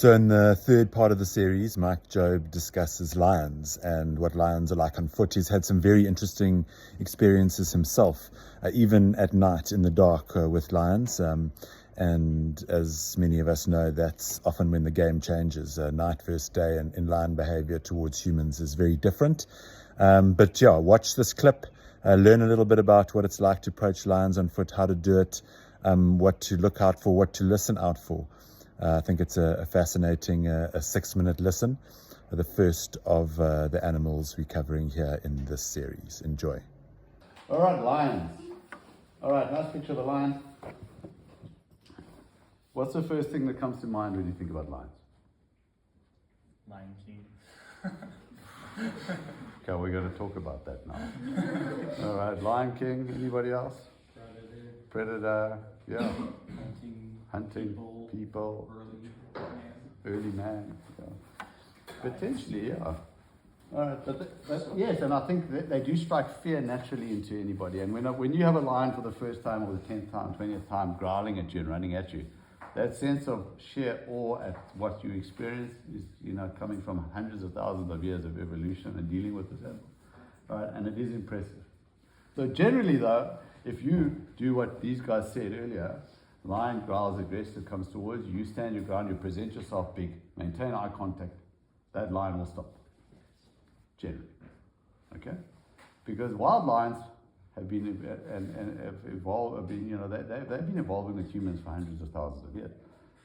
So in the third part of the series, Mike Job discusses lions and what lions are like on foot. He's had some very interesting experiences himself, even at night in the dark with lions. And as many of us know, that's often when the game changes. Night versus day, and in lion behavior towards humans is very different. But yeah, watch this clip, learn a little bit about what it's like to approach lions on foot, how to do it, what to look out for, what to listen out for. I think it's a fascinating 6-minute listen, the first of the animals we're covering here in this series. Enjoy. All right, lions. All right, nice picture of a lion. What's the first thing that comes to mind when you think about lions? Lion King. Okay, we're going to talk about that now. All right, Lion King. Anybody else? Predator. Yeah. Hunting. People. Early man. Yeah. Potentially, yeah. All right, but yes, and I think that they do strike fear naturally into anybody. And when you have a lion for the first time or the 10th time, 20th time growling at you and running at you, that sense of sheer awe at what you experience is, coming from hundreds of thousands of years of evolution and dealing with this animal. Right? And it is impressive. So generally though, if you do what these guys said earlier, lion growls aggressive, comes towards you, you stand your ground, you present yourself big, maintain eye contact, that lion will stop. Generally. Okay? Because wild lions have been and have evolved, they've been evolving with humans for hundreds of thousands of years.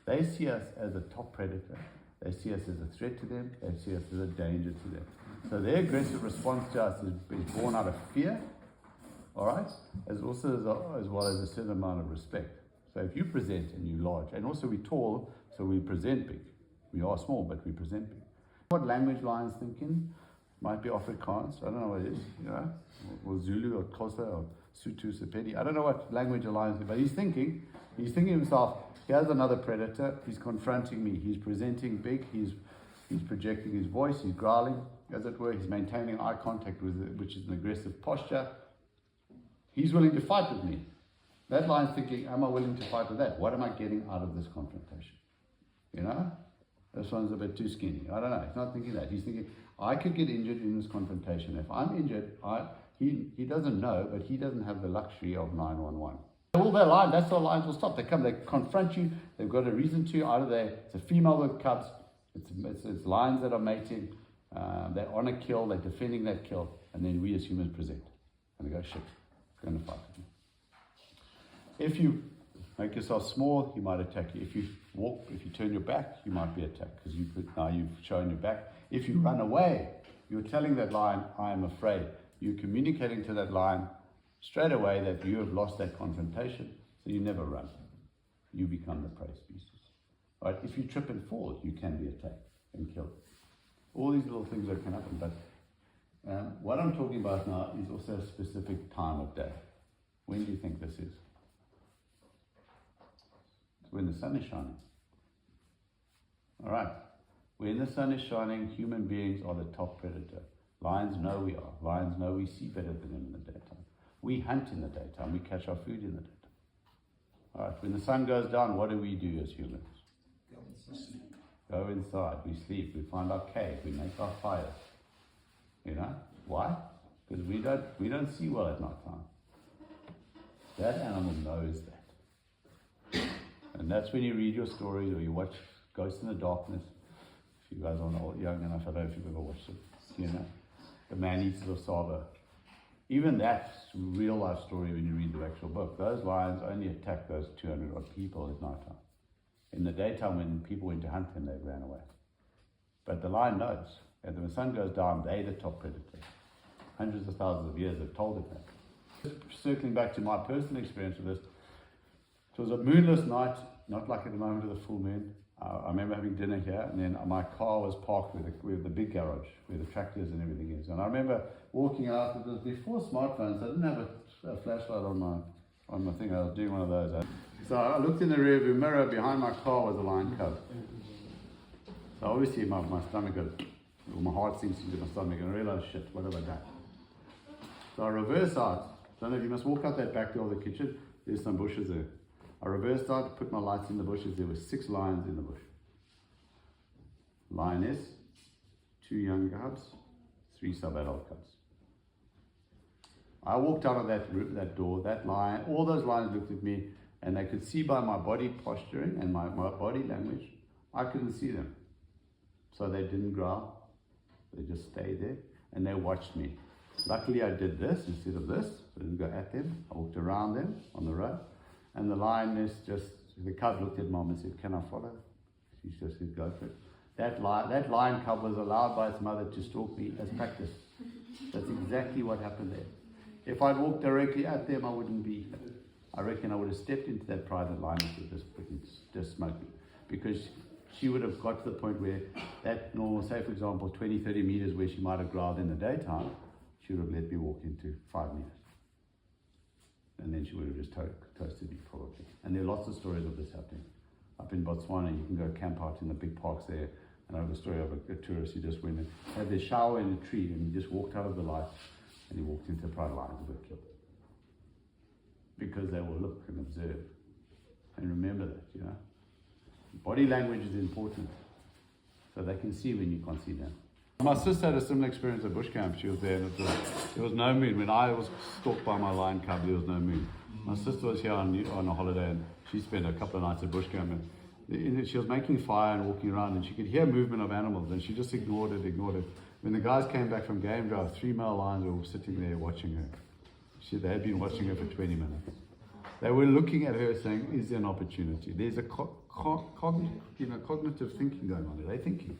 They see us as a top predator. They see us as a threat to them. They see us as a danger to them. So their aggressive response to us is born out of fear, all right, as well as a certain amount of respect. So if you present and you're large, and also we're tall, so we present big. We are small, but we present big. What language lions think in? Might be Afrikaans, I don't know what it is, or Zulu, or Xhosa, or Sotho, Sepedi. I don't know what language a lion is, but he's thinking himself, here's another predator, he's confronting me, he's presenting big, he's projecting his voice, he's growling, as it were, he's maintaining eye contact with it, which is an aggressive posture. He's willing to fight with me. That lion's thinking, am I willing to fight with that? What am I getting out of this confrontation? This one's a bit too skinny. I don't know. He's not thinking that. He's thinking, I could get injured in this confrontation. If I'm injured, he doesn't know, but he doesn't have the luxury of 911. All their lions, that's how lions will stop. They come, they confront you. They've got a reason to. Either it's a female with cubs. It's lions that are mating. They're on a kill. They're defending that kill. And then we as humans present. And they go, shit, it's going to fight with me. If you make yourself small, he might attack you. If you walk, if you turn your back, you might be attacked because now you've shown your back. If you run away, you're telling that lion, I am afraid. You're communicating to that lion straight away that you have lost that confrontation, so you never run. You become the prey species. Right? If you trip and fall, you can be attacked and killed. All these little things that can happen, but what I'm talking about now is also a specific time of day. When do you think this is? When the sun is shining. All right. When the sun is shining, human beings are the top predator. Lions know we are. Lions know we see better than them in the daytime. We hunt in the daytime. We catch our food in the daytime. All right. When the sun goes down, what do we do as humans? Go inside. We sleep. We find our cave. We make our fires. Why? Because we don't see well at night time. That animal knows that. And that's when you read your stories or you watch Ghosts in the Darkness. If you guys are not young enough, I don't know if you've ever watched it. The Man-Eaters of Saba. Even that's a real life story when you read the actual book. Those lions only attack those 200 odd people at night time. In the daytime, when people went to hunt them, they ran away. But the lion knows. And when the sun goes down, they're the top predator. Hundreds of thousands of years have told it that. Circling back to my personal experience with this, it was a moonless night, not like at the moment of the full moon. I remember having dinner here, and then my car was parked with the big garage, where the tractors and everything is. And I remember walking out. It was before smartphones. I didn't have a flashlight on my thing. I was doing one of those. So I looked in the rearview mirror. Behind my car was a lion cub. So obviously my stomach goes, or my heart sinks into my stomach, and I realized, shit, what have I done? So I reversed out. Don't know if you must walk out that back door of the kitchen. There's some bushes there. I reversed out, put my lights in the bushes. There were 6 lions in the bush. lioness, 2 young cubs, 3 sub-adult cubs. I walked out of that door, that lion, all those lions looked at me, and they could see by my body posturing and my body language, I couldn't see them. So they didn't growl, they just stayed there, and they watched me. Luckily I did this instead of this, so I didn't go at them, I walked around them on the road, and the lioness the cub looked at mom and said, "Can I follow?" She just said, "Go for it." That lion cub was allowed by its mother to stalk me as practice. That's exactly what happened there. If I'd walked directly at them, I wouldn't be here. I reckon I would have stepped into that private lioness with just smoking, because she would have got to the point where that normal, say for example, 20, 30 meters where she might have growled in the daytime, she would have let me walk into 5 meters. And then she would have just toasted me probably. And there are lots of stories of this happening. Up in Botswana, you can go camp out in the big parks there. And I have a story of a tourist who just went and had their shower in a tree, and he just walked out of the light and he walked into a private lion and got killed. Because they will look and observe. And remember that, you know. Body language is important. So they can see when you can't see them. My sister had a similar experience at bush camp. She was there and there was no moon. When I was stalked by my lion cub, there was no moon. My sister was here on a holiday, and she spent a couple of nights at bush camp. And she was making fire and walking around, and she could hear movement of animals, and she just ignored it. When the guys came back from game drive, 3 male lions were sitting there watching her. They had been watching her for 20 minutes. They were looking at her saying, is there an opportunity? There's a cognitive thinking going on there. They're thinking.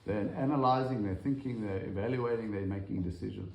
They're analyzing, they're thinking, they're evaluating, they're making decisions.